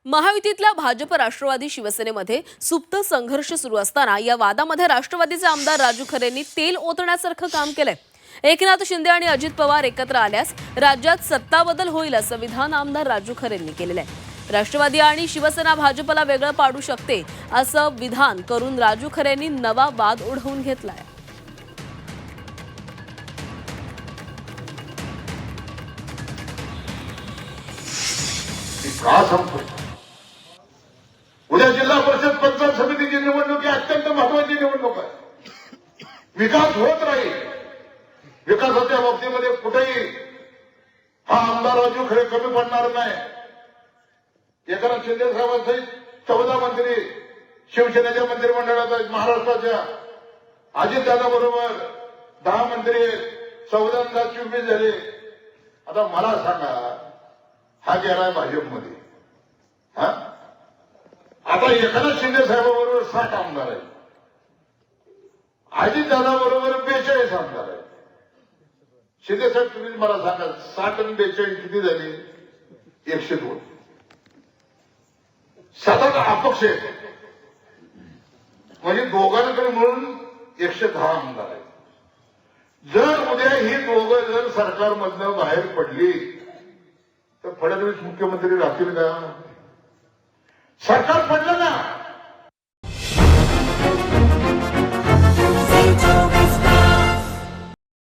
महायुतीतल्या भाजप राष्ट्रवादी शिवसेनेमध्ये सुप्त संघर्ष सुरू असताना या वादामध्ये राष्ट्रवादीचे आमदार राजू खरेंनी तेल ओतण्यासारखं काम केलंय। एकनाथ शिंदे आणि अजित पवार एकत्र आल्यास राज्यात सत्ता बदल होईल असं विधान आमदार राजू खरेंनी केलेलं आहे। राष्ट्रवादी आणि शिवसेना भाजपला वेगळं पाडू शकते असं विधान करून राजू खरेंनी नवा वाद ओढवून घेतलाय। उद्या जिल्हा परिषद पंचायत समितीची निवडणूक ही अत्यंत महत्वाची निवडणूक आहे। विकास होत राहील। विकासाच्या बाबतीमध्ये कुठेही हा आमदार राजू खरे कमी पडणार नाही। एकनाथ शिंदे साहेबांसहित 14 मंत्री शिवसेनेच्या मंत्रिमंडळात आहेत। महाराष्ट्राच्या अजितदादा बरोबर 10 मंत्री 14 चुंबी झाले। आता मला सांगा, हा गेलाय भाजपमध्ये, हा आता एकनाथ शिंदे साहेबांबरोबर 60 आमदार आहेत। अजितदादा बरोबर 42 आमदार आहेत। शिंदे साहेब तुम्ही मला सांगा, 60 आणि 42 किती झाली? 102। सतत अपक्ष आहेत, म्हणजे दोघांकडे मिळून 110 आमदार आहेत। जर उद्या ही दोघं जर सरकारमधनं बाहेर पडली तर फडणवीस मुख्यमंत्री राहतील का? सरकार पडलं ना,